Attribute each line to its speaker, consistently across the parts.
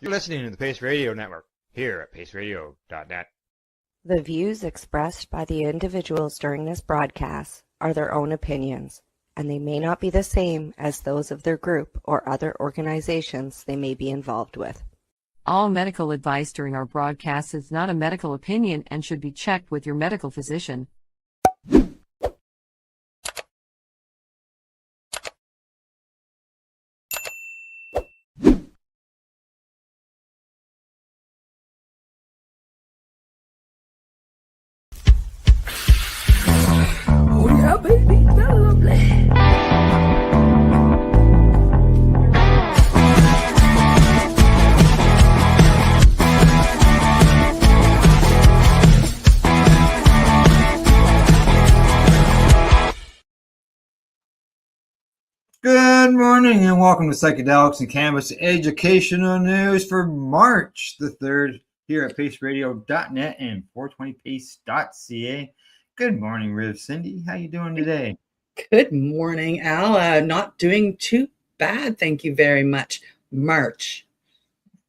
Speaker 1: You're listening to the Pace Radio Network here at paceradio.net.
Speaker 2: The views expressed by the individuals during this broadcast are their own opinions, and they may not be the same as those of their group or other organizations they may be involved with.
Speaker 3: All medical advice during our broadcast is not a medical opinion and should be checked with your medical physician.
Speaker 4: Oh yeah, baby, lovely.
Speaker 5: Good morning and welcome to Psychedelics and Cannabis educational news for March the 3rd here at paceradio.net and 420pace.ca. Good morning, Riv Cindy. How you doing today?
Speaker 4: Good morning, Al. Not doing too bad, thank you very much. March.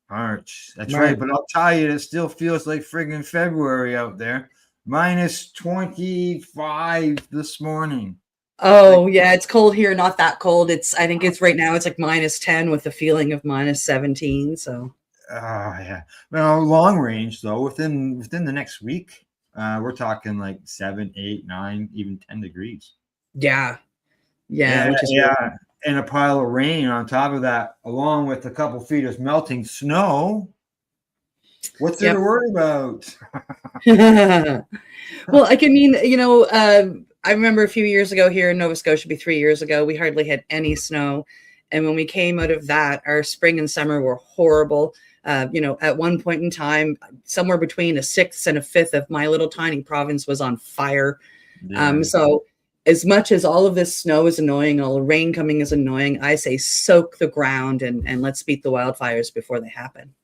Speaker 5: That's right. But I'll tell you, it still feels like friggin' February out there. Minus 25 this morning.
Speaker 4: Oh yeah, it's cold here. Not that cold. I think it's right now. It's like minus 10 with the feeling of minus 17. So.
Speaker 5: Yeah. Well, long range though. Within the next week, we're talking like 7, 8, 9, even 10 degrees.
Speaker 4: Yeah.
Speaker 5: Yeah.
Speaker 4: Which is
Speaker 5: yeah. And a pile of rain on top of that, along with a couple feet of melting snow. What's there to worry about?
Speaker 4: Well, I remember a few years ago here in Nova Scotia, 3 years ago, we hardly had any snow. And when we came out of that, our spring and summer were horrible. At one point in time, somewhere between a sixth and a fifth of my little tiny province was on fire.
Speaker 5: Yeah.
Speaker 4: So as much as all of this snow is annoying, all the rain coming is annoying, I say soak the ground and let's beat the wildfires before they happen.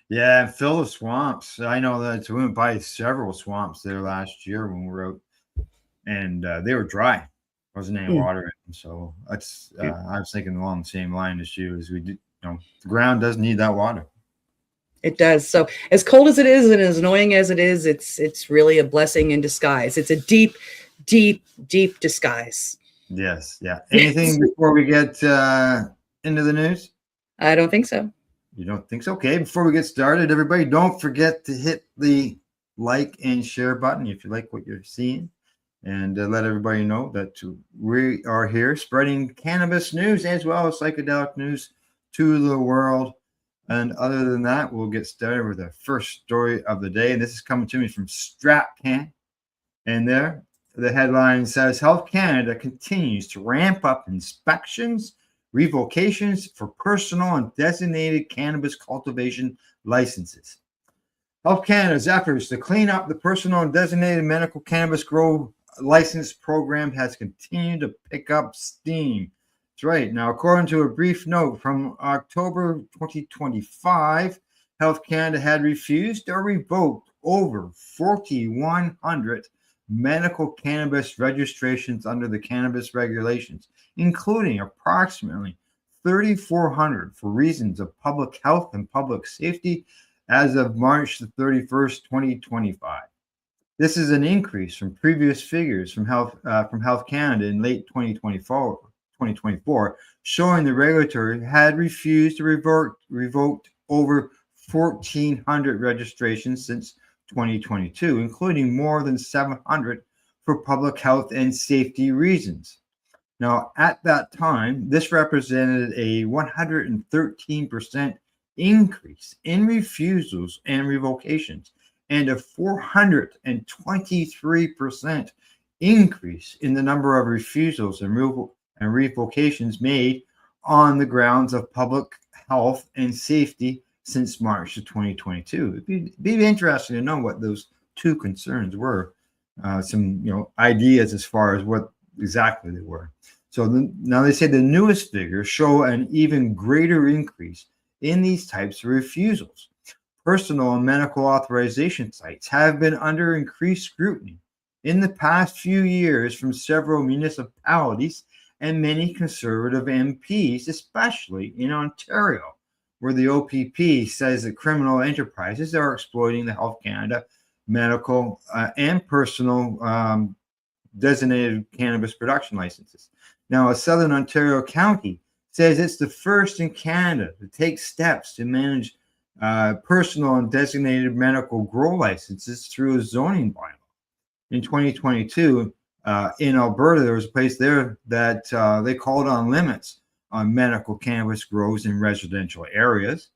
Speaker 5: Yeah, and fill the swamps. I know that we went by several swamps there last year when we were out, and they were dry. Wasn't any water in them. So that's I was thinking along the same line as you, as we did. The ground does need that water.
Speaker 4: It does. So as cold as it is and as annoying as it is, it's really a blessing in disguise. It's a deep, deep, deep disguise.
Speaker 5: Yes. Yeah. Anything before we get into the news?
Speaker 4: I don't think so.
Speaker 5: You don't think so? Okay. Before we get started, everybody, don't forget to hit the like and share button if you like what you're seeing. And let everybody know that we are here spreading cannabis news as well as psychedelic news to the world. And other than that, we'll get started with the first story of the day. And this is coming to me from StratCan. And there, the headline says, Health Canada continues to ramp up inspections, revocations for personal and designated cannabis cultivation licenses. Health Canada's efforts to clean up the personal and designated medical cannabis grow license program has continued to pick up steam. That's right. Now, according to a brief note from October 2025, Health Canada had refused or revoked over 4,100 medical cannabis registrations under the cannabis regulations, including approximately 3,400 for reasons of public health and public safety as of March the 31st, 2025. This is an increase from previous figures from Health Canada in late 2024, showing the regulator had refused to revoked over 1,400 registrations since 2022, including more than 700 for public health and safety reasons. Now, at that time, this represented a 113% increase in refusals and revocations, and a 423% increase in the number of refusals and revocations made on the grounds of public health and safety since March of 2022. It'd be interesting to know what those two concerns were. Some ideas as far as what exactly they were. So now they say the newest figures show an even greater increase in these types of refusals. Personal and medical authorization sites have been under increased scrutiny in the past few years from several municipalities and many conservative MPs, especially in Ontario, where the OPP says that criminal enterprises are exploiting the Health Canada medical and personal designated cannabis production licenses. Now, a Southern Ontario county says it's the first in Canada to take steps to manage personal and designated medical grow licenses through a zoning bylaw. In 2022, in Alberta, there was a place there that they called on limits on medical cannabis grows in residential areas.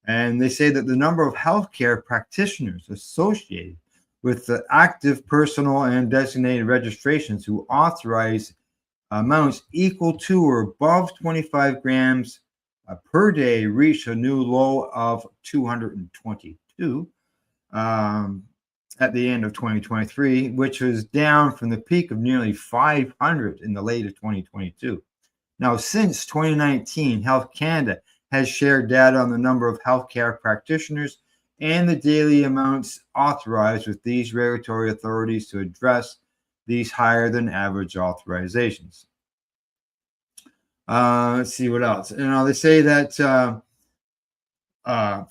Speaker 5: And they say that the number of healthcare practitioners associated with the active personal and designated registrations who authorize amounts equal to or above 25 grams per day reached a new low of 222 at the end of 2023, which was down from the peak of nearly 500 in the late of 2022. Now, since 2019, Health Canada has shared data on the number of healthcare practitioners and the daily amounts authorized with these regulatory authorities to address these higher than average authorizations. Let's see what else. They say that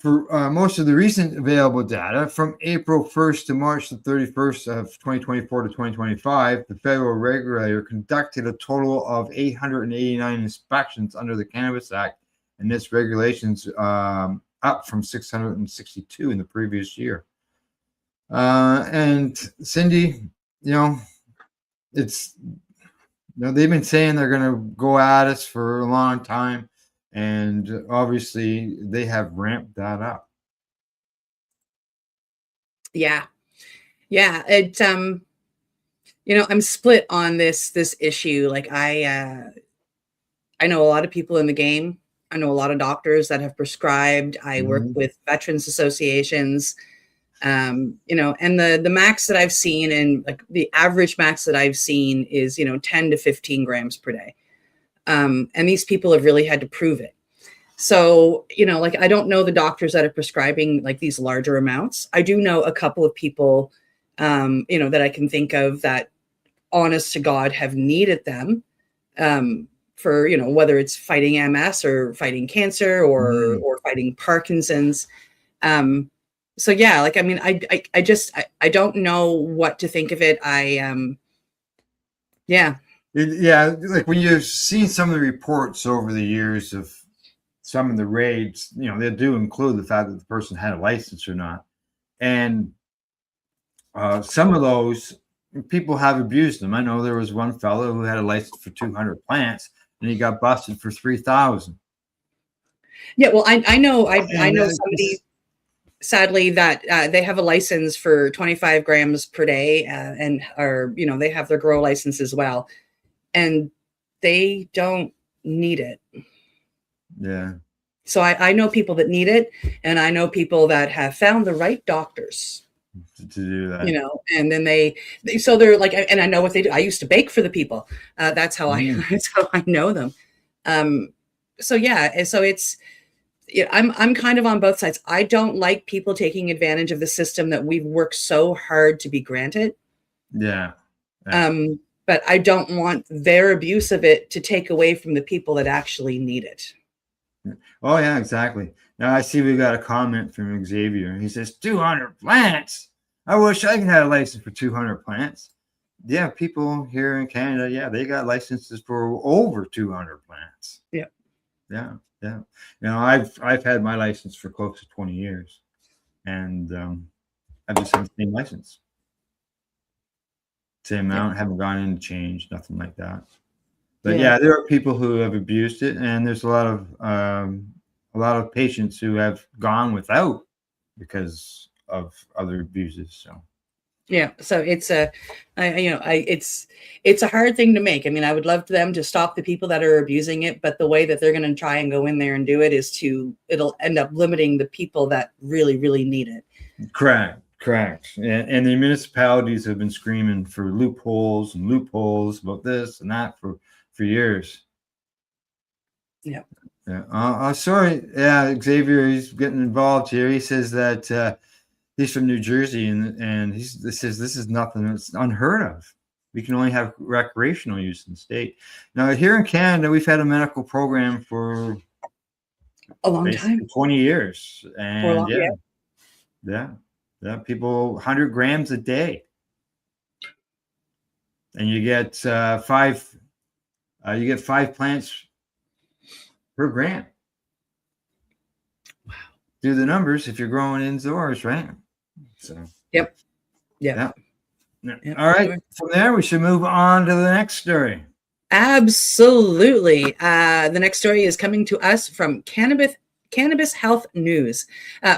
Speaker 5: for most of the recent available data from April 1st to March the 31st of 2024 to 2025, the federal regulator conducted a total of 889 inspections under the Cannabis Act and its regulations, up from 662 in the previous year. And Cindy, it's, they've been saying they're going to go at us for a long time. And obviously they have ramped that up.
Speaker 4: Yeah. It, I'm split on this issue. Like I know a lot of people in the game. I know a lot of doctors that have prescribed. I work with veterans associations, and the max that I've seen, and like the average max that I've seen is, 10 to 15 grams per day. And these people have really had to prove it. So, I don't know the doctors that are prescribing like these larger amounts. I do know a couple of people, that I can think of that, honest to God, have needed them for, whether it's fighting MS or fighting cancer or fighting Parkinson's. So yeah, I don't know what to think of it.
Speaker 5: Like when you've seen some of the reports over the years of some of the raids, they do include the fact that the person had a license or not. And some of those people have abused them. I know there was one fellow who had a license for 200 plants and he got busted for 3,000.
Speaker 4: Yeah, well, I know somebody, sadly, that they have a license for 25 grams per day, they have their grow license as well, and they don't need it.
Speaker 5: Yeah.
Speaker 4: So I know people that need it, and I know people that have found the right doctors
Speaker 5: to do that.
Speaker 4: And then so they're like, and I know what they do. I used to bake for the people. That's how that's how I know them. So it's, I'm kind of on both sides. I don't like people taking advantage of the system that we've worked so hard to be granted.
Speaker 5: Yeah.
Speaker 4: But I don't want their abuse of it to take away from the people that actually need it.
Speaker 5: Oh yeah, exactly. Now I see we got a comment from Xavier. He says 200 plants. I wish I could have a license for 200 plants. Yeah, people here in Canada, yeah, they got licenses for over 200 plants. Yeah. I've had my license for close to 20 years, and I've just had the same license, same amount. Haven't gone in to change, nothing like that. But yeah, there are people who have abused it, and there's a lot of patients who have gone without because of other abuses. So
Speaker 4: it's it's a hard thing to make. I mean, I would love them to stop the people that are abusing it, but the way that they're going to try and go in there and do it is it'll end up limiting the people that really, really need it.
Speaker 5: Correct. And the municipalities have been screaming for loopholes about this and that for years.
Speaker 4: Yeah.
Speaker 5: Sorry. Yeah, Xavier, he's getting involved here. He says that he's from New Jersey, and he says this is nothing that's unheard of. We can only have recreational use in the state. Now, here in Canada, we've had a medical program for
Speaker 4: A long
Speaker 5: basically
Speaker 4: time.
Speaker 5: 20 years.
Speaker 4: For
Speaker 5: And
Speaker 4: long,
Speaker 5: yeah, people 100 grams a day. And you get five plants per gram.
Speaker 4: Wow.
Speaker 5: Do the numbers if you're growing indoors, right? So
Speaker 4: Yep.
Speaker 5: yeah.
Speaker 4: Yep.
Speaker 5: All right. From there, we should move on to the next story.
Speaker 4: Absolutely. The next story is coming to us from Cannabis Health News.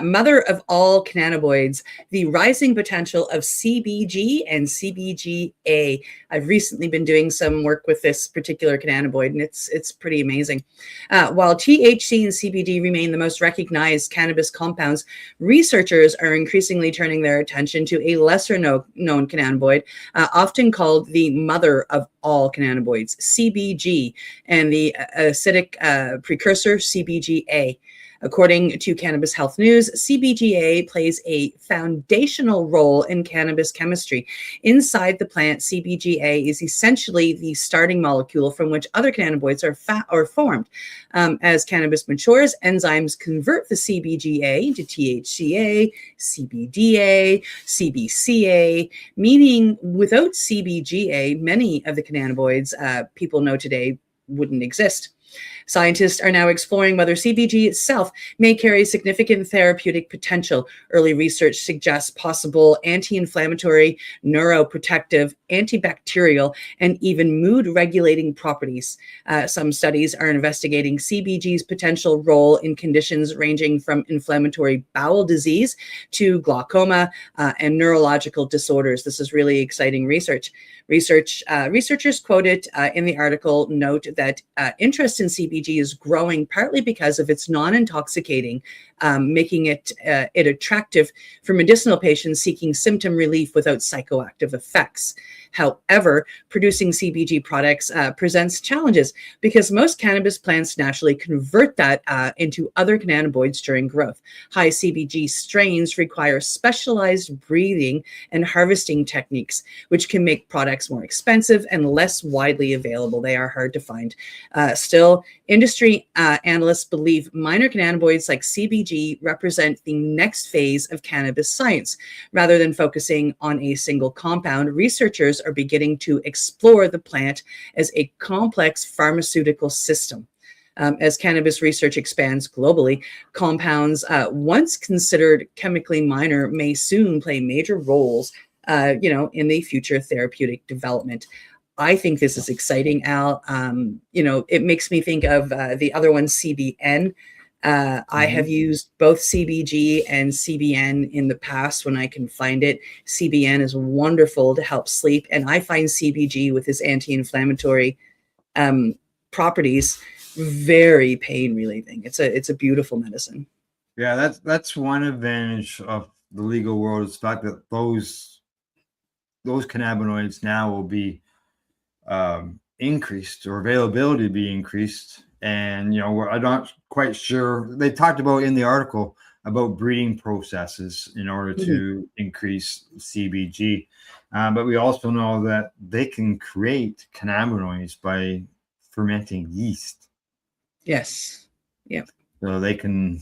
Speaker 4: Mother of all cannabinoids, the rising potential of CBG and CBGA. I've recently been doing some work with this particular cannabinoid, and it's pretty amazing. While THC and CBD remain the most recognized cannabis compounds, researchers are increasingly turning their attention to a lesser known cannabinoid, often called the mother of all cannabinoids, CBG, and the acidic precursor CBGA. According to Cannabis Health News, CBGA plays a foundational role in cannabis chemistry. Inside the plant, CBGA is essentially the starting molecule from which other cannabinoids are formed. As cannabis matures, enzymes convert the CBGA into THCA, CBDA, CBCA, meaning without CBGA, many of the cannabinoids people know today wouldn't exist. Scientists are now exploring whether CBG itself may carry significant therapeutic potential. Early research suggests possible anti-inflammatory, neuroprotective, antibacterial, and even mood-regulating properties. Some studies are investigating CBG's potential role in conditions ranging from inflammatory bowel disease to glaucoma and neurological disorders. This is really exciting research. Researchers quoted in the article note that interest in CBG is growing partly because of its non-intoxicating, making it attractive for medicinal patients seeking symptom relief without psychoactive effects. However, producing CBG products presents challenges because most cannabis plants naturally convert that into other cannabinoids during growth. High CBG strains require specialized breeding and harvesting techniques, which can make products more expensive and less widely available. They are hard to find. Still, industry analysts believe minor cannabinoids like CBG represent the next phase of cannabis science. Rather than focusing on a single compound, researchers are beginning to explore the plant as a complex pharmaceutical system. As cannabis research expands globally, compounds once considered chemically minor may soon play major roles, in the future therapeutic development. I think this is exciting, Al. It makes me think of the other one, CBN. I have used both CBG and CBN in the past when I can find it. CBN is wonderful to help sleep, and I find CBG with its anti-inflammatory properties very pain relieving. It's a beautiful medicine.
Speaker 5: Yeah, that's one advantage of the legal world, is the fact that those cannabinoids now will be increased, or availability be increased. And I'm not quite sure. They talked about in the article about breeding processes in order to increase CBG, but we also know that they can create cannabinoids by fermenting yeast.
Speaker 4: Yes. Yeah.
Speaker 5: So they can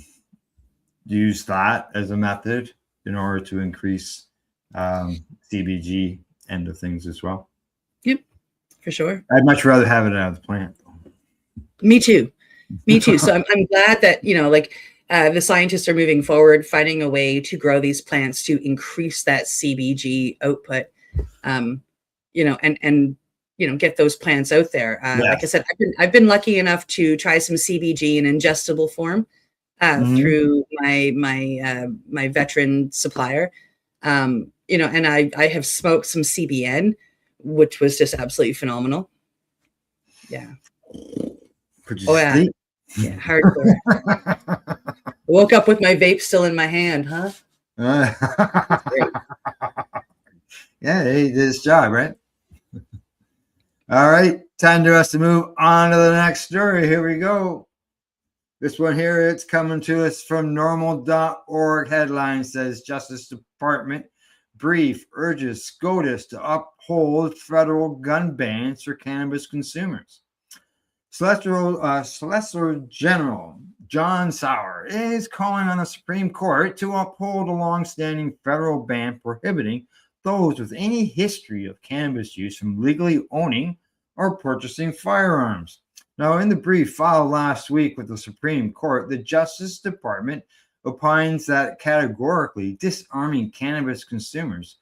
Speaker 5: use that as a method in order to increase CBG end of things as well.
Speaker 4: Yep, for sure.
Speaker 5: I'd much rather have it out of the plant.
Speaker 4: Me too. So I'm glad that the scientists are moving forward, finding a way to grow these plants to increase that CBG output. And get those plants out there. Like I said, I've been lucky enough to try some CBG in ingestible form through my veteran supplier. And I have smoked some CBN, which was just absolutely phenomenal. Yeah.
Speaker 5: Yeah,
Speaker 4: hardcore. I woke up with my vape still in my hand, huh?
Speaker 5: Yeah, he did his job, right? All right, time for us to move on to the next story. Here we go. This one here, it's coming to us from normal.org. Headline says, Justice Department brief urges SCOTUS to uphold federal gun bans for cannabis consumers. Solicitor General John Sauer is calling on the Supreme Court to uphold a long-standing federal ban prohibiting those with any history of cannabis use from legally owning or purchasing firearms. Now, in the brief filed last week with the Supreme Court, the Justice Department opines that categorically disarming cannabis consumers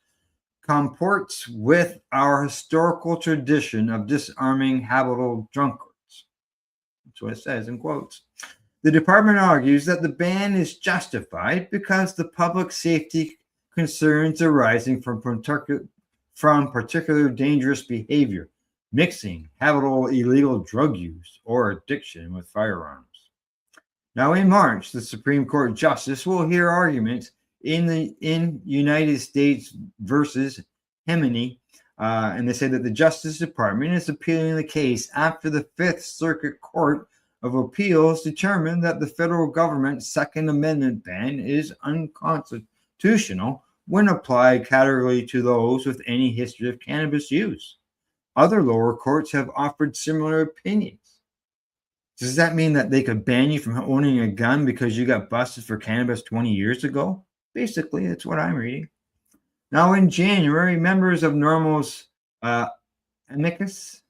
Speaker 5: comports with our historical tradition of disarming habitual drunkards. That's what it says in quotes. The department argues that the ban is justified because the public safety concerns arising from particular dangerous behavior, mixing habitual illegal drug use or addiction with firearms. Now, in March, the Supreme Court Justice will hear arguments in United States versus Hemeny, and they say that the Justice Department is appealing the case after the Fifth Circuit Court of Appeals determined that the federal government's Second Amendment ban is unconstitutional when applied categorically to those with any history of cannabis use. Other lower courts have offered similar opinions. Does that mean that they could ban you from owning a gun because you got busted for cannabis 20 years ago? Basically, that's what I'm reading. Now, in January, members of NORML's amicus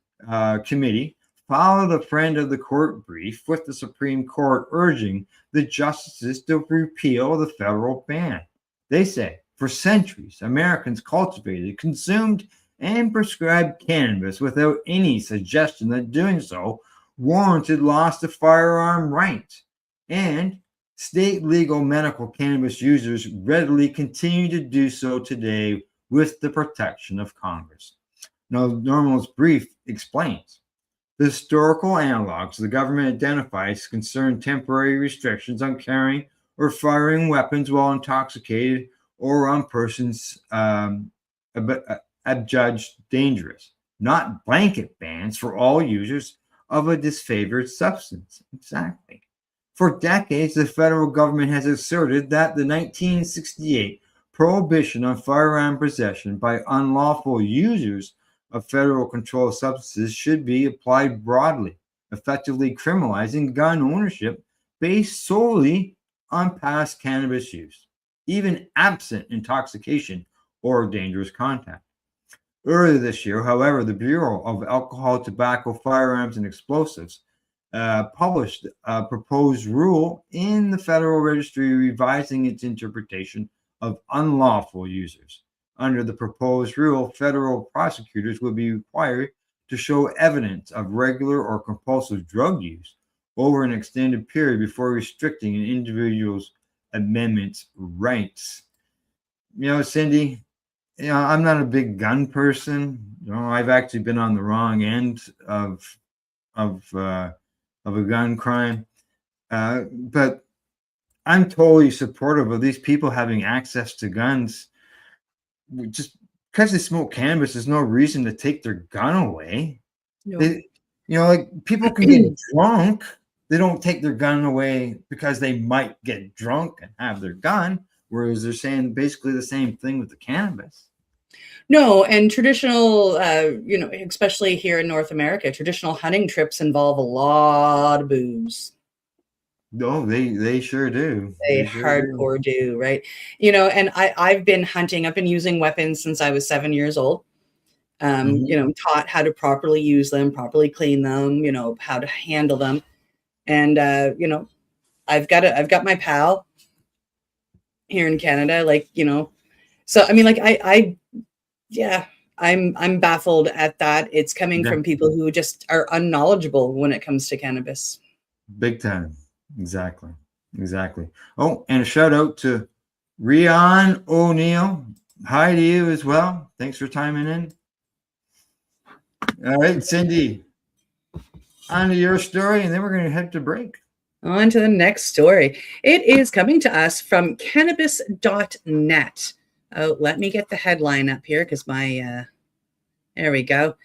Speaker 5: committee filed a friend of the court brief with the Supreme Court urging the justices to repeal the federal ban. They say, for centuries, Americans cultivated, consumed, and prescribed cannabis without any suggestion that doing so warranted loss of firearm rights. And state legal medical cannabis users readily continue to do so today with the protection of Congress. Now, NORML's brief explains the historical analogs the government identifies concern temporary restrictions on carrying or firing weapons while intoxicated or on persons adjudged dangerous, not blanket bans for all users of a disfavored substance. Exactly. For decades, the federal government has asserted that the 1968 prohibition on firearm possession by unlawful users of federal controlled substances should be applied broadly, effectively criminalizing gun ownership based solely on past cannabis use, even absent intoxication or dangerous contact. Earlier this year, however, the Bureau of Alcohol, Tobacco, Firearms, and Explosives published a proposed rule in the Federal Registry revising its interpretation of unlawful users. Under the proposed rule, federal prosecutors will be required to show evidence of regular or compulsive drug use over an extended period before restricting an individual's amendment's rights. You know, Cindy, I'm not a big gun person. I've actually been on the wrong end of a gun crime, but I'm totally supportive of these people having access to guns. Just because they smoke cannabis, there's no reason to take their gun away. No. Like people can get drunk. They don't take their gun away because they might get drunk and have their gun. Whereas they're saying basically the same thing with the cannabis.
Speaker 4: No, and traditional, especially here in North America, traditional hunting trips involve a lot of booze.
Speaker 5: No, they sure do.
Speaker 4: They hardcore do, right? And I've been hunting. I've been using weapons since I was 7 years old. Taught how to properly use them, properly clean them, how to handle them. And, I've got my pal here in Canada, so I mean, I'm baffled at that. It's coming from people who just are unknowledgeable when it comes to cannabis.
Speaker 5: Big time. Exactly. Oh, and a shout out to Rian O'Neill. Hi to you as well. Thanks for chiming in. All right, Cindy, on to your story, and then we're going to head to break.
Speaker 4: On to the next story. It is coming to us from cannabis.net. Oh, let me get the headline up here because there we go.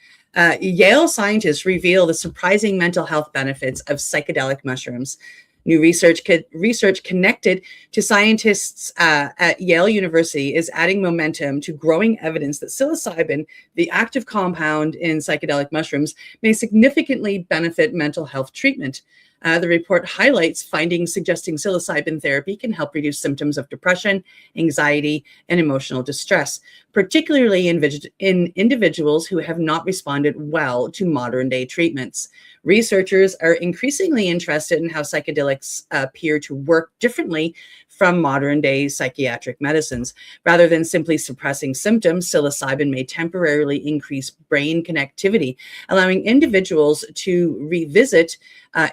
Speaker 4: Yale scientists reveal the surprising mental health benefits of psychedelic mushrooms. New research connected to scientists at Yale University is adding momentum to growing evidence that psilocybin, the active compound in psychedelic mushrooms, may significantly benefit mental health treatment. The report highlights findings suggesting psilocybin therapy can help reduce symptoms of depression, anxiety, and emotional distress, particularly in individuals who have not responded well to modern-day treatments. Researchers are increasingly interested in how psychedelics appear to work differently from modern-day psychiatric medicines. Rather than simply suppressing symptoms, psilocybin may temporarily increase brain connectivity, allowing individuals to revisit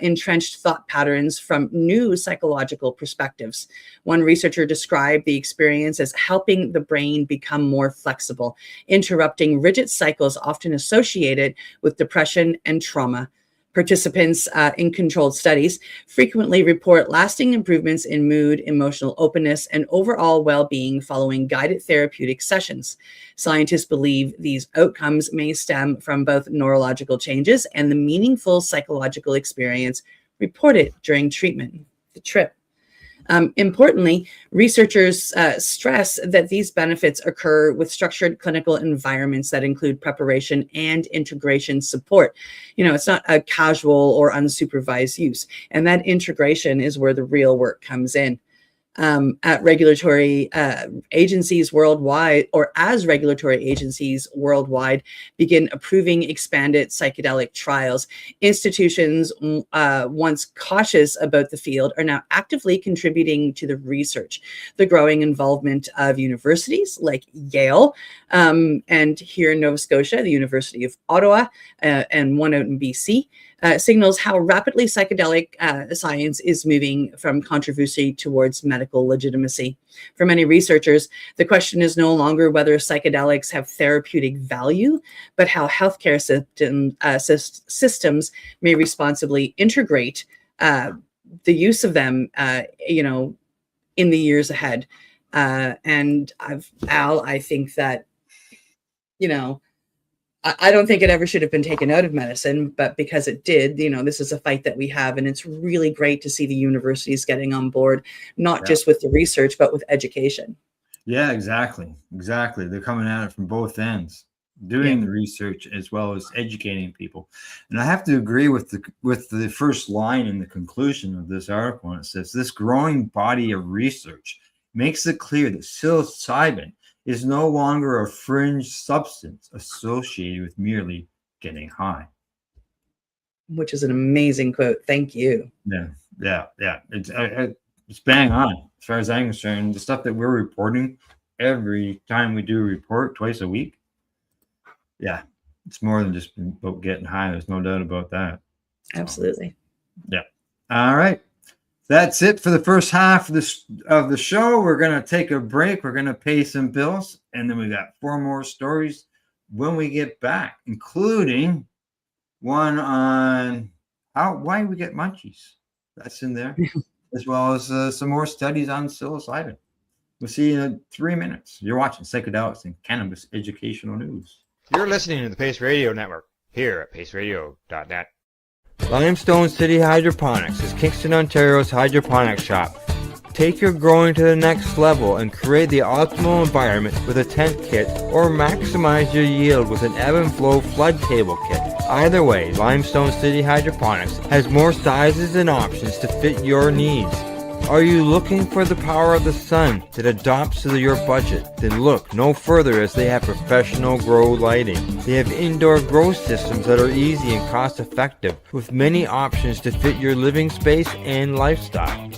Speaker 4: entrenched thought patterns from new psychological perspectives. One researcher described the experience as helping the brain become more flexible, interrupting rigid cycles often associated with depression and trauma. Participants in controlled studies frequently report lasting improvements in mood, emotional openness, and overall well-being following guided therapeutic sessions. Scientists believe these outcomes may stem from both neurological changes and the meaningful psychological experience reported during treatment, the trip. Importantly, researchers stress that these benefits occur with structured clinical environments that include preparation and integration support. It's not a casual or unsupervised use, and that integration is where the real work comes in. At regulatory agencies worldwide, or as regulatory agencies worldwide begin approving expanded psychedelic trials, institutions once cautious about the field are now actively contributing to the research. The growing involvement of universities like Yale and here in Nova Scotia, the University of Ottawa, and one out in BC, signals how rapidly psychedelic science is moving from controversy towards medical legitimacy. For many researchers, the question is no longer whether psychedelics have therapeutic value, but how healthcare systems may responsibly integrate the use of them, in the years ahead. And I think that, I don't think it ever should have been taken out of medicine, but because it did, this is a fight that we have. And it's really great to see the universities getting on board, not just with the research, but with education.
Speaker 5: Yeah, exactly. Exactly. They're coming at it from both ends, doing the research as well as educating people. And I have to agree with the first line in the conclusion of this article. And it says, this growing body of research makes it clear that psilocybin is no longer a fringe substance associated with merely getting high.
Speaker 4: Which is an amazing quote. Thank you.
Speaker 5: Yeah. It's bang on as far as I'm concerned. The stuff that we're reporting every time we do a report twice a week. Yeah, it's more than just about getting high. There's no doubt about that.
Speaker 4: Absolutely.
Speaker 5: Yeah. All right. That's it for the first half of the show. We're going to take a break. We're going to pay some bills. And then we got 4 more stories when we get back, including one on why we get munchies. That's in there, as well as some more studies on psilocybin. We'll see you in 3 minutes. You're watching Psychedelics and Cannabis Educational News.
Speaker 1: You're listening to the Pace Radio Network here at paceradio.net.
Speaker 5: Limestone City Hydroponics is Kingston, Ontario's hydroponics shop. Take your growing to the next level and create the optimal environment with a tent kit, or maximize your yield with an ebb and flow flood table kit. Either way, Limestone City Hydroponics has more sizes and options to fit your needs. Are you looking for the power of the sun that adapts to your budget? Then look no further, as they have professional grow lighting. They have indoor grow systems that are easy and cost effective, with many options to fit your living space and lifestyle.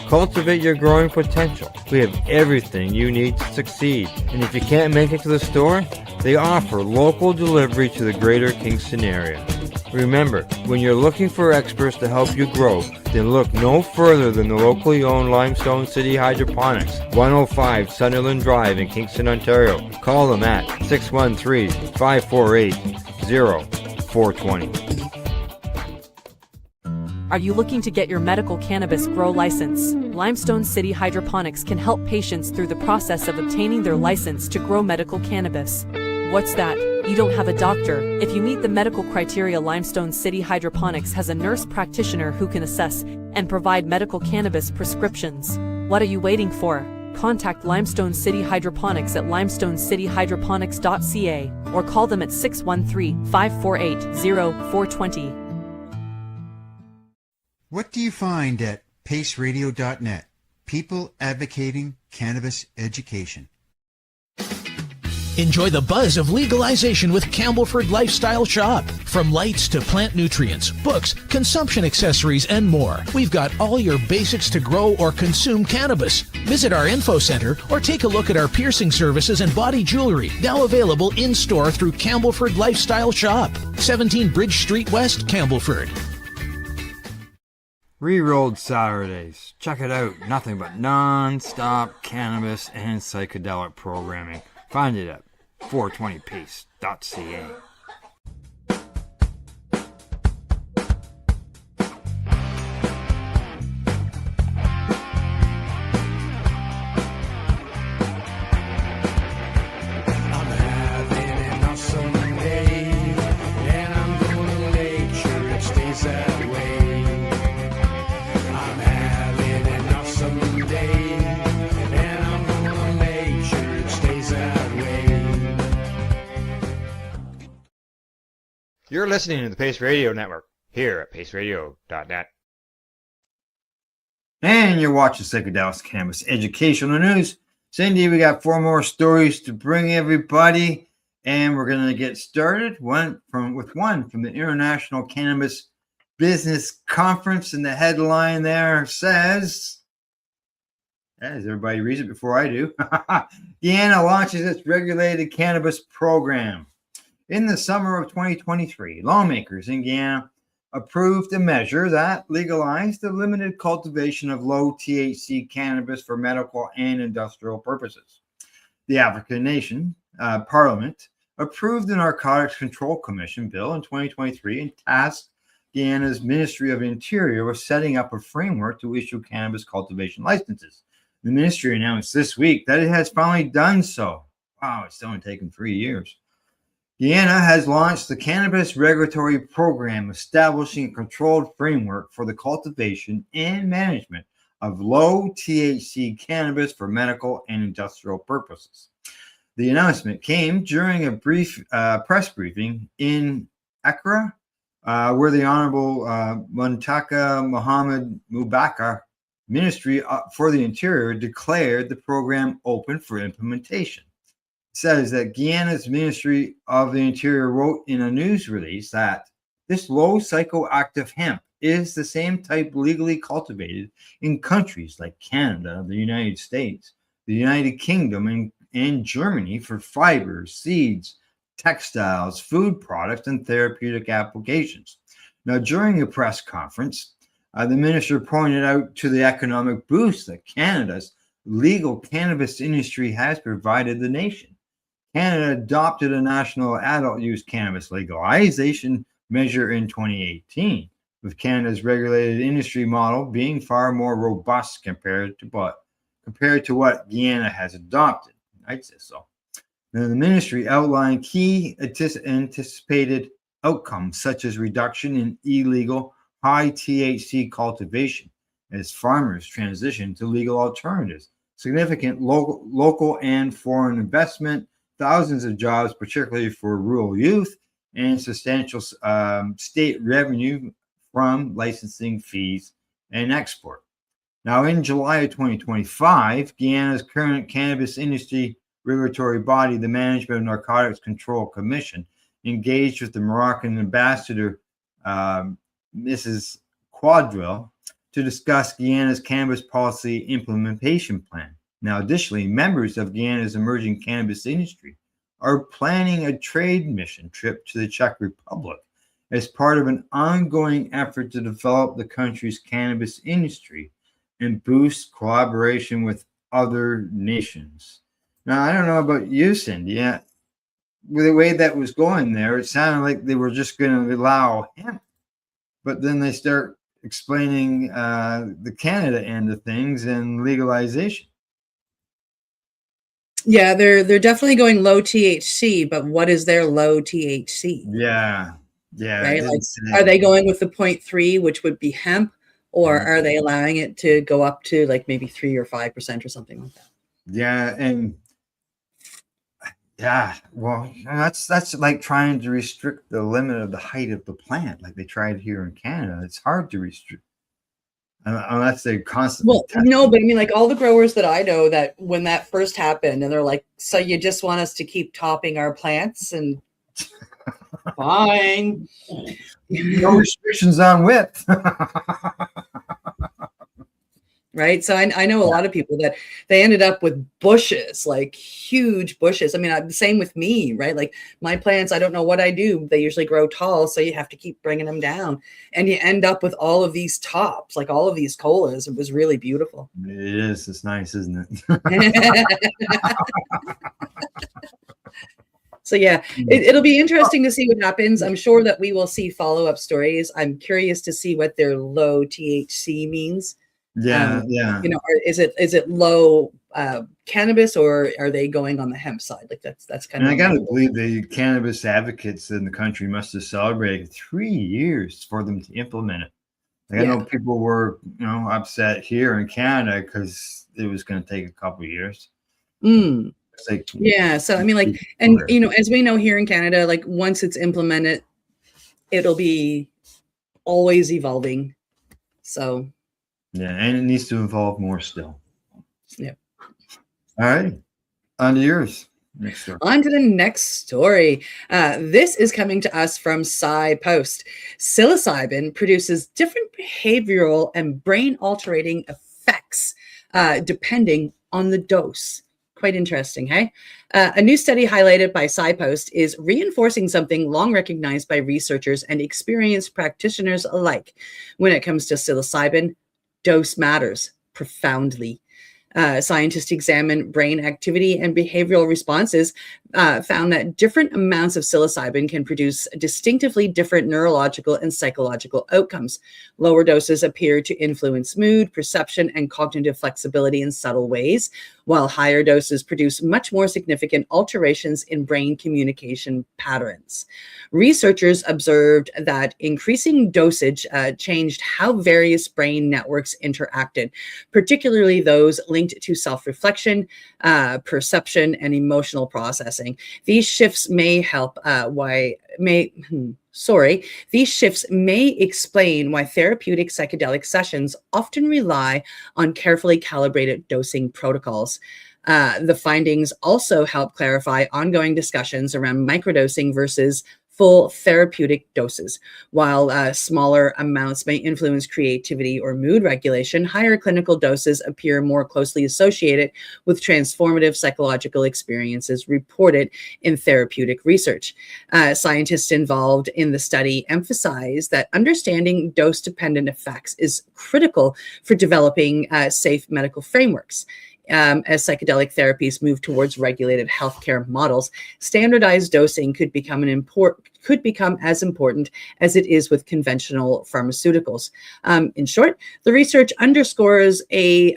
Speaker 5: Cultivate your growing potential. We have everything you need to succeed. And if you can't make it to the store, they offer local delivery to the greater Kingston area. Remember, when you're looking for experts to help you grow, then look no further than the locally owned Limestone City Hydroponics, 105 Sunderland Drive in Kingston, Ontario. Call them at 613-548-0420.
Speaker 6: Are you looking to get your medical cannabis grow license? Limestone City Hydroponics can help patients through the process of obtaining their license to grow medical cannabis. What's that? You don't have a doctor? If you meet the medical criteria, Limestone City Hydroponics has a nurse practitioner who can assess and provide medical cannabis prescriptions. What are you waiting for? Contact Limestone City Hydroponics at limestonecityhydroponics.ca or call them at 613-548-0420.
Speaker 7: What do you find at paceradio.net? People advocating cannabis education.
Speaker 8: Enjoy the buzz of legalization with Campbellford Lifestyle Shop. From lights to plant nutrients, books, consumption accessories, and more. We've got all your basics to grow or consume cannabis. Visit our info center or take a look at our piercing services and body jewelry, now available in-store through Campbellford Lifestyle Shop, 17 Bridge Street West, Campbellford.
Speaker 5: Re-rolled Saturdays. Check it out. Nothing but non-stop cannabis and psychedelic programming. Find it at 420pace.ca.
Speaker 1: You're listening to the Pace Radio Network here at paceradio.net.
Speaker 5: And you're watching Psychedelics Cannabis Educational News. Cindy, we got 4 more stories to bring everybody, and we're going to get started with one from the International Cannabis Business Conference, and the headline there says, as everybody reads it before I do, Guyana launches its regulated cannabis program. In the summer of 2023, lawmakers in Guyana approved a measure that legalized the limited cultivation of low THC cannabis for medical and industrial purposes. The African nation Parliament approved the Narcotics Control Commission bill in 2023 and tasked Guyana's Ministry of Interior with setting up a framework to issue cannabis cultivation licenses. The ministry announced this week that it has finally done so. Wow, it's only taken 3 years. Guyana has launched the Cannabis Regulatory Program, establishing a controlled framework for the cultivation and management of low THC cannabis for medical and industrial purposes. The announcement came during a brief press briefing in Accra, where the Honorable Muntaka Mohammed Mubakar, Ministry for the Interior, declared the program open for implementation. Says that Guyana's Ministry of the Interior wrote in a news release that this low psychoactive hemp is the same type legally cultivated in countries like Canada, the United States, the United Kingdom, and Germany for fibers, seeds, textiles, food products, and therapeutic applications. Now, during a press conference, the minister pointed out to the economic boost that Canada's legal cannabis industry has provided the nation. Canada adopted a national adult use cannabis legalization measure in 2018, with Canada's regulated industry model being far more robust compared to what Guyana has adopted. I'd say so. Now, the ministry outlined key anticipated outcomes, such as reduction in illegal high THC cultivation as farmers transition to legal alternatives, significant local and foreign investment, thousands of jobs, particularly for rural youth, and substantial state revenue from licensing fees and export. Now, in July of 2025, Guyana's current cannabis industry regulatory body, the Management of Narcotics Control Commission, engaged with the Moroccan ambassador, Mrs. Quadrille, to discuss Guyana's cannabis policy implementation plan. Now, additionally, members of Guyana's emerging cannabis industry are planning a trade mission trip to the Czech Republic as part of an ongoing effort to develop the country's cannabis industry and boost collaboration with other nations. Now, I don't know about you, Cindy. With the way that was going there, it sounded like they were just going to allow hemp, but then they start explaining the Canada end of things and legalization.
Speaker 4: Yeah, they're definitely going low THC, but what is their low THC?
Speaker 5: Yeah.
Speaker 4: Right? Like, are they going with the 0.3, which would be hemp, or are they allowing it to go up to like maybe 3 or 5% or something like that?
Speaker 5: Yeah, and well, that's like trying to restrict the limit of the height of the plant, like they tried here in Canada. It's hard to restrict unless they constantly.
Speaker 4: Well, no, but I mean, like all the growers that I know, that when that first happened, and they're like, "So you just want us to keep topping our plants?" And fine,
Speaker 5: no restrictions on width.
Speaker 4: right? So I know a lot of people that they ended up with bushes, like huge bushes. I mean, the same with me, right? Like my plants, I don't know what I do. They usually grow tall, so you have to keep bringing them down, and you end up with all of these tops, like all of these colas. It was really beautiful.
Speaker 5: It is. It's nice, isn't it?
Speaker 4: So yeah, it'll be interesting to see what happens. I'm sure that we will see follow-up stories. I'm curious to see what their low THC means.
Speaker 5: Yeah.
Speaker 4: You know, is it low cannabis, or are they going on the hemp side? Like that's kind of.
Speaker 5: I gotta believe the cannabis advocates in the country must have celebrated 3 years for them to implement it. Like, I know people were, upset here in Canada because it was going to take a couple of years. Like,
Speaker 4: yeah. So I mean, like, and as we know here in Canada, like once it's implemented, it'll be always evolving. So.
Speaker 5: Yeah, and it needs to evolve more still.
Speaker 4: Yeah.
Speaker 5: All right. On to yours. Next story.
Speaker 4: On to the next story. This is coming to us from PsyPost. Psilocybin produces different behavioral and brain-altering effects depending on the dose. Quite interesting, hey? A new study highlighted by PsyPost is reinforcing something long recognized by researchers and experienced practitioners alike. When it comes to psilocybin, dose matters profoundly. Scientists examined brain activity and behavioral responses, found that different amounts of psilocybin can produce distinctively different neurological and psychological outcomes. Lower doses appear to influence mood, perception, and cognitive flexibility in subtle ways, while higher doses produce much more significant alterations in brain communication patterns. Researchers observed that increasing dosage changed how various brain networks interacted, particularly those linked to self-reflection, perception, and emotional processing. These shifts may These shifts may explain why therapeutic psychedelic sessions often rely on carefully calibrated dosing protocols. The findings also help clarify ongoing discussions around microdosing versus full therapeutic doses. While smaller amounts may influence creativity or mood regulation, higher clinical doses appear more closely associated with transformative psychological experiences reported in therapeutic research. Scientists involved in the study emphasize that understanding dose-dependent effects is critical for developing safe medical frameworks. As psychedelic therapies move towards regulated healthcare models, standardized dosing could become as important as it is with conventional pharmaceuticals. In short, the research underscores a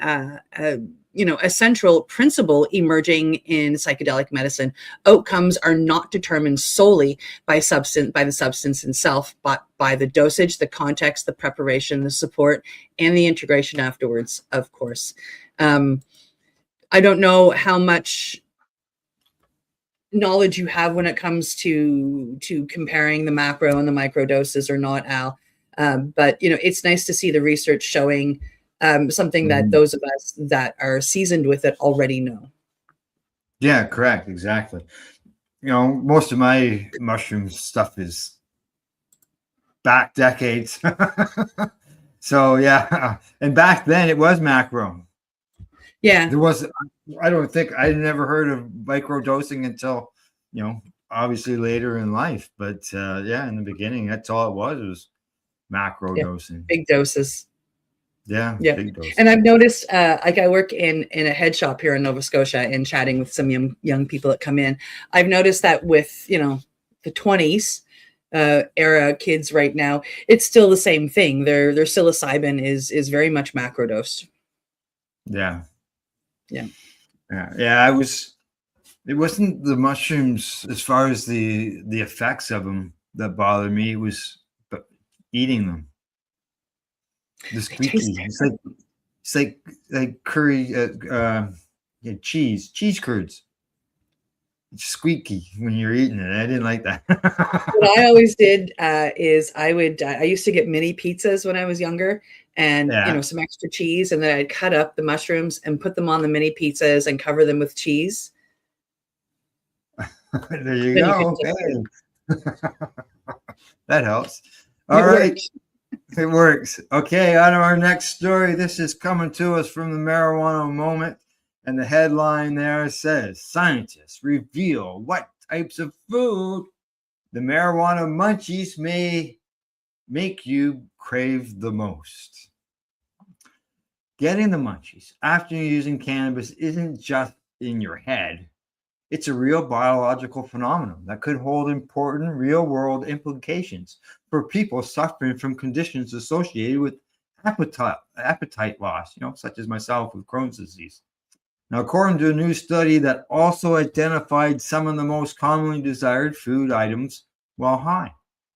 Speaker 4: central principle emerging in psychedelic medicine. Outcomes are not determined solely by the substance itself, but by the dosage, the context, the preparation, the support, and the integration afterwards, of course. I don't know how much knowledge you have when it comes to comparing the macro and the micro doses or not, Al. But it's nice to see the research showing something that those of us that are seasoned with it already know.
Speaker 5: Yeah, correct. Exactly. Most of my mushroom stuff is back decades. So yeah. And back then it was macro.
Speaker 4: Yeah.
Speaker 5: I never heard of microdosing until, obviously later in life. But in the beginning, that's all it was macro dosing.
Speaker 4: Big doses.
Speaker 5: Yeah. Big doses.
Speaker 4: And I've noticed, I work in a head shop here in Nova Scotia and chatting with some young people that come in. I've noticed that with, the 20s era kids right now, it's still the same thing. Their psilocybin is very much macrodosed.
Speaker 5: Yeah.
Speaker 4: Yeah.
Speaker 5: It wasn't the mushrooms as far as the effects of them that bothered me. It was eating them. The squeaky. It's like curry, cheese curds. It's squeaky when you're eating it. I didn't like that.
Speaker 4: What I always did is I used to get mini pizzas when I was younger, and
Speaker 5: Yeah.
Speaker 4: some extra cheese, and then I'd cut up the mushrooms and put them on the mini pizzas and cover them with cheese.
Speaker 5: There you
Speaker 4: Then you
Speaker 5: go.
Speaker 4: can just
Speaker 5: Hey. That helps. All right.
Speaker 4: works.
Speaker 5: It works. Okay, on to our next story. This is coming to us from the Marijuana Moment. And the headline there says, scientists reveal what types of food the marijuana munchies may make you crave the most. Getting the munchies after using cannabis isn't just in your head. It's a real biological phenomenon that could hold important real-world implications for people suffering from conditions associated with appetite loss, such as myself with Crohn's disease. Now, according to a new study that also identified some of the most commonly desired food items while high,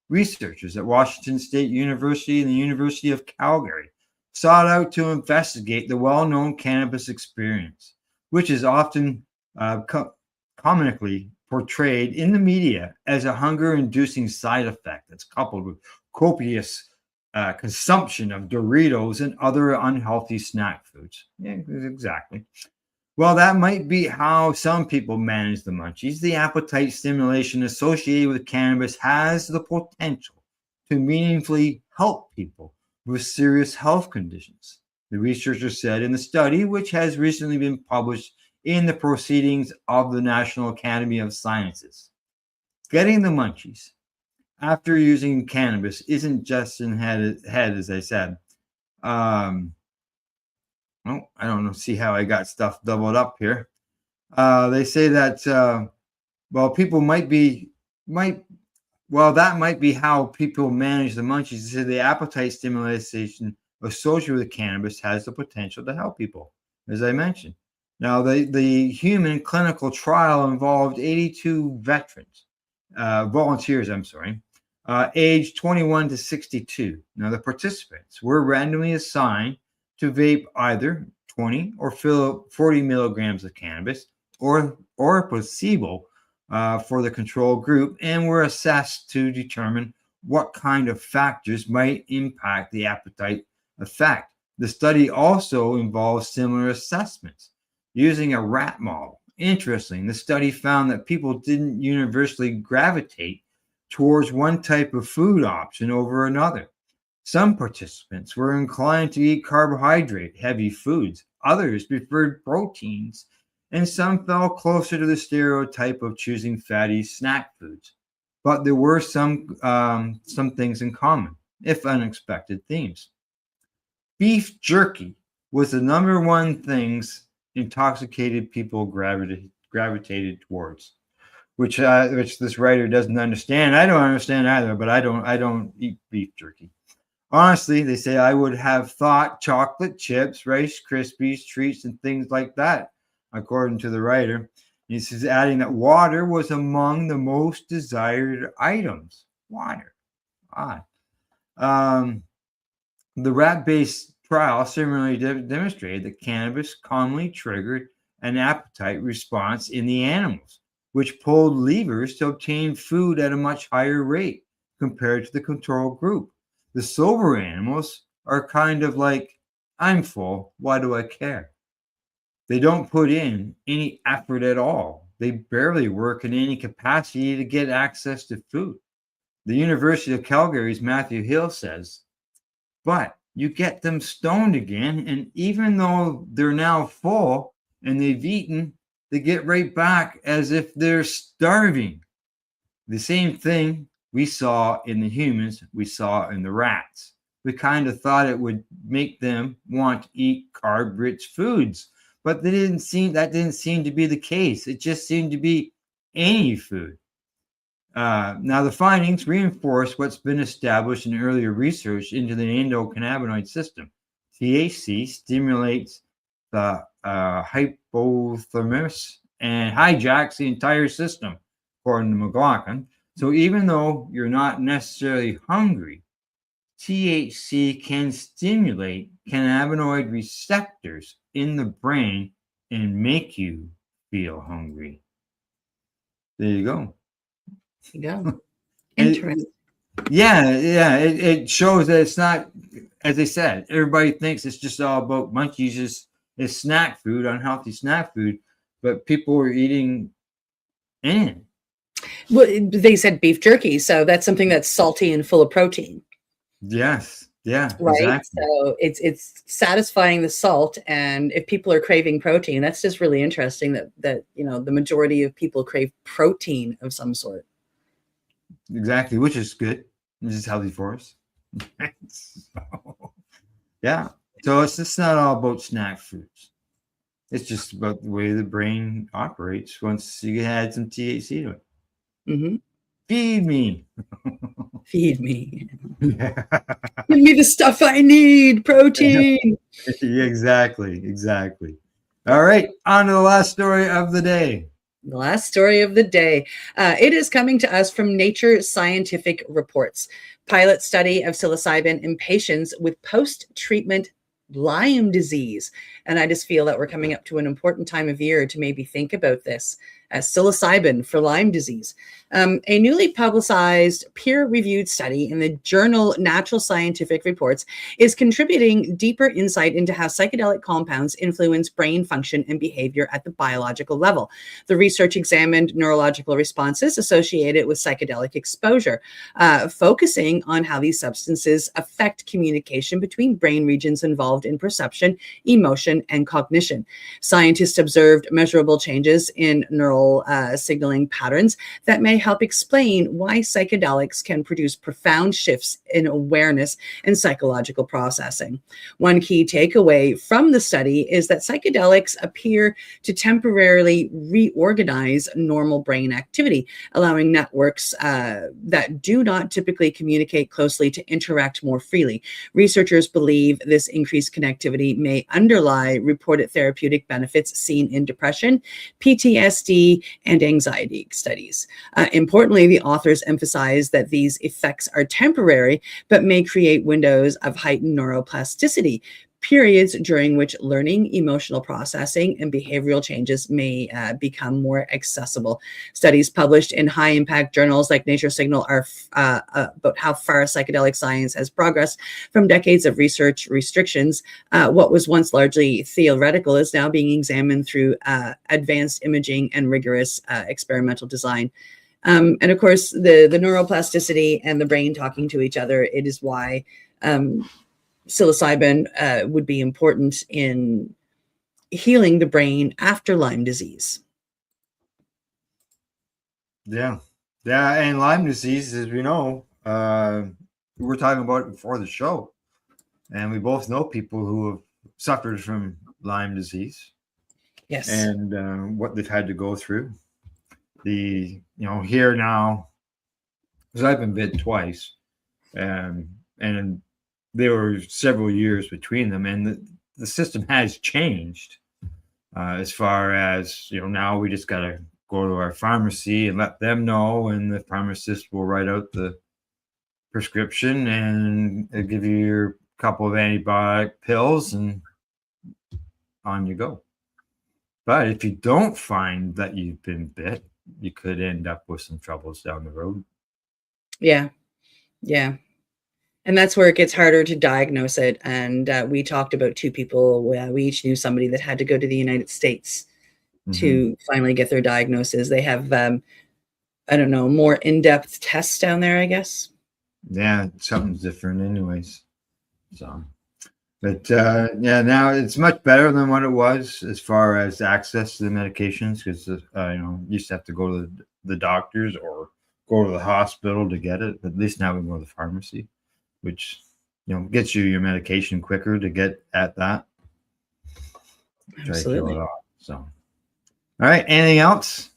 Speaker 5: researchers at Washington State University and the University of Calgary sought out to investigate the well-known cannabis experience, which is often comically portrayed in the media as a hunger-inducing side effect that's coupled with copious consumption of Doritos and other unhealthy snack foods. Yeah, exactly. Well, that might be how some people manage the munchies. The appetite stimulation associated with cannabis has the potential to meaningfully help people with serious health conditions, the researchers said in the study, which has recently been published in the Proceedings of the National Academy of Sciences. Getting the munchies after using cannabis isn't just in head, as I said. I don't know. See how I got stuff doubled up here. They say that, that might be how people manage the munchies. They say the appetite stimulation associated with cannabis has the potential to help people, as I mentioned. Now, the human clinical trial involved 82 volunteers, aged 21 to 62. Now, the participants were randomly assigned to vape either 20 or 40 milligrams of cannabis or a placebo for the control group, and were assessed to determine what kind of factors might impact the appetite effect. The study also involves similar assessments using a rat model. Interesting, the study found that people didn't universally gravitate towards one type of food option over another. Some participants were inclined to eat carbohydrate-heavy foods. Others preferred proteins, and some fell closer to the stereotype of choosing fatty snack foods. But there were some things in common, if unexpected themes. Beef jerky was the number one things intoxicated people gravitated towards, which this writer doesn't understand. I don't understand either, but I don't eat beef jerky. Honestly, they say I would have thought chocolate chips, Rice Krispies, treats, and things like that, according to the writer. He says, adding that water was among the most desired items. Water. Odd. The rat-based trial similarly demonstrated that cannabis commonly triggered an appetite response in the animals, which pulled levers to obtain food at a much higher rate compared to the control group. The sober animals are kind of like, I'm full, why do I care? They don't put in any effort at all. They barely work in any capacity to get access to food. The University of Calgary's Matthew Hill says, but you get them stoned again, and even though they're now full and they've eaten, they get right back as if they're starving. The same thing we saw in the humans, we saw in the rats. We kind of thought it would make them want to eat carb-rich foods, but that didn't seem to be the case. It just seemed to be any food. Now, the findings reinforce what's been established in earlier research into the endocannabinoid system. THC stimulates the hypothalamus and hijacks the entire system, according to McLaughlin. So even though you're not necessarily hungry, THC can stimulate cannabinoid receptors in the brain and make you feel hungry. There you go.
Speaker 4: There you go. Interesting.
Speaker 5: Yeah. It shows that it's not, as they said, everybody thinks it's just all about munchies. It's snack food, unhealthy snack food, but people are eating in.
Speaker 4: Well, they said beef jerky, so that's something that's salty and full of protein,
Speaker 5: Yes. Yeah,
Speaker 4: right?
Speaker 5: exactly.
Speaker 4: So it's satisfying the salt, and if people are craving protein, that's just really interesting that the majority of people crave protein of some sort.
Speaker 5: Exactly, which is good. Which is healthy for us. So, yeah. So it's just not all about snack foods. It's just about the way the brain operates once you add some THC to it.
Speaker 4: Hmm.
Speaker 5: Feed me.
Speaker 4: Feed me.
Speaker 5: Yeah.
Speaker 4: Give me the stuff I need, protein.
Speaker 5: Exactly. All right, on to the last story of the day.
Speaker 4: The last story of the day. It is coming to us from Nature Scientific Reports. Pilot study of psilocybin in patients with post-treatment Lyme disease. And I just feel that we're coming up to an important time of year to maybe think about this as psilocybin for Lyme disease. A newly publicized peer-reviewed study in the journal Natural Scientific Reports is contributing deeper insight into how psychedelic compounds influence brain function and behavior at the biological level. The research examined neurological responses associated with psychedelic exposure, focusing on how these substances affect communication between brain regions involved in perception, emotion, and cognition. Scientists observed measurable changes in neural signaling patterns that may help explain why psychedelics can produce profound shifts in awareness and psychological processing. One key takeaway from the study is that psychedelics appear to temporarily reorganize normal brain activity, allowing networks that do not typically communicate closely to interact more freely. Researchers believe this increased connectivity may underlie reported therapeutic benefits seen in depression, PTSD, and anxiety studies. Importantly, the authors emphasize that these effects are temporary, but may create windows of heightened neuroplasticity, periods during which learning, emotional processing, and behavioral changes may become more accessible. Studies published in high-impact journals like Nature Signal are about how far psychedelic science has progressed from decades of research restrictions. What was once largely theoretical is now being examined through advanced imaging and rigorous experimental design. And of course, the neuroplasticity and the brain talking to each other, it is why psilocybin would be important in healing the brain after Lyme disease.
Speaker 5: Yeah. And Lyme disease, as we know, we were talking about it before the show, and we both know people who have suffered from Lyme disease.
Speaker 4: Yes.
Speaker 5: And what they've had to go through. Here now, because I've been bit twice, and there were several years between them, and the system has changed as far as, now we just got to go to our pharmacy and let them know, and the pharmacist will write out the prescription and give you your couple of antibiotic pills, and on you go. But if you don't find that you've been bit, you could end up with some troubles down the road.
Speaker 4: Yeah. And that's where it gets harder to diagnose it. And we talked about two people. We each knew somebody that had to go to the United States to finally get their diagnosis. They have, more in-depth tests down there, I guess.
Speaker 5: Yeah, something's different anyways. So, but now it's much better than what it was as far as access to the medications, because you used to have to go to the doctors or go to the hospital to get it. But at least now we can go to the pharmacy, which gets you your medication quicker to get at that.
Speaker 4: Absolutely.
Speaker 5: Try to kill it off. So, all right. Anything else?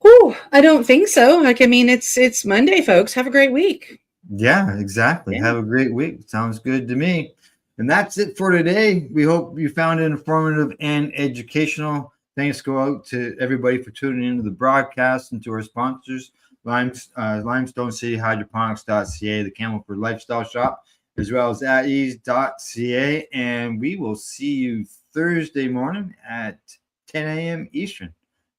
Speaker 4: Oh, I don't think so. It's Monday, folks. Have a great week.
Speaker 5: Yeah, exactly. Have a great week. Sounds good to me. And that's it for today. We hope you found it informative and educational. Thanks go out to everybody for tuning into the broadcast and to our sponsors, Limestone City Hydroponics.ca, the Campbellford Lifestyle Shop, as well as At-Eze.ca. And we will see you Thursday morning at 10 a.m. Eastern.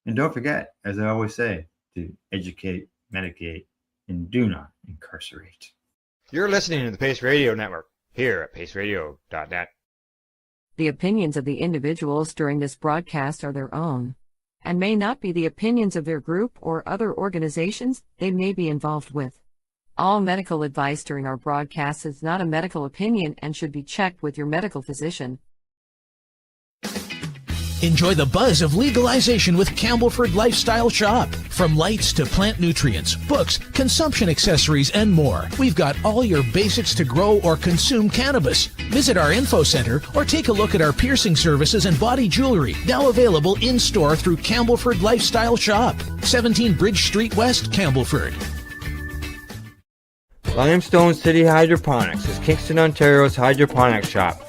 Speaker 5: And don't forget, as I always say, to educate, medicate, and do not incarcerate.
Speaker 1: You're listening to the Pace Radio Network here at paceradio.net.
Speaker 3: The opinions of the individuals during this broadcast are their own, and may not be the opinions of their group or other organizations they may be involved with. All medical advice during our broadcast is not a medical opinion and should be checked with your medical physician.
Speaker 8: Enjoy the buzz of legalization with Campbellford Lifestyle Shop. From lights to plant nutrients, books, consumption accessories, and more, we've got all your basics to grow or consume cannabis. Visit our info center or take a look at our piercing services and body jewelry, now available in-store through Campbellford Lifestyle Shop, 17 Bridge Street West, Campbellford.
Speaker 9: Limestone City Hydroponics is Kingston, Ontario's hydroponics shop.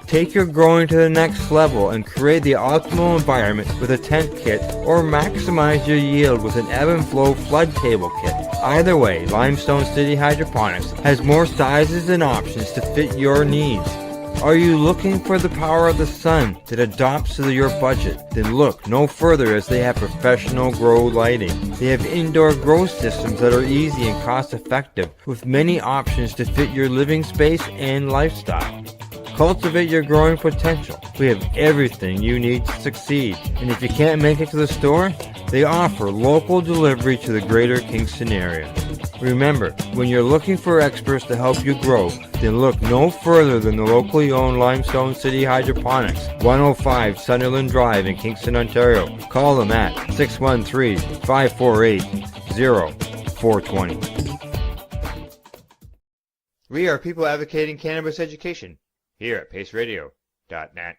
Speaker 9: Take your growing to the next level and create the optimal environment with a tent kit, or maximize your yield with an ebb and flow flood table kit. Either way, Limestone City Hydroponics has more sizes and options to fit your needs. Are you looking for the power of the sun that adapts to your budget? Then look no further, as they have professional grow lighting. They have indoor grow systems that are easy and cost effective, with many options to fit your living space and lifestyle. Cultivate your growing potential. We have everything you need to succeed. And if you can't make it to the store, they offer local delivery to the greater Kingston area. Remember, when you're looking for experts to help you grow, then look no further than the locally owned Limestone City Hydroponics, 105 Sunderland Drive in Kingston, Ontario. Call them at 613-548-0420.
Speaker 1: We are people advocating cannabis education here at paceradio.net.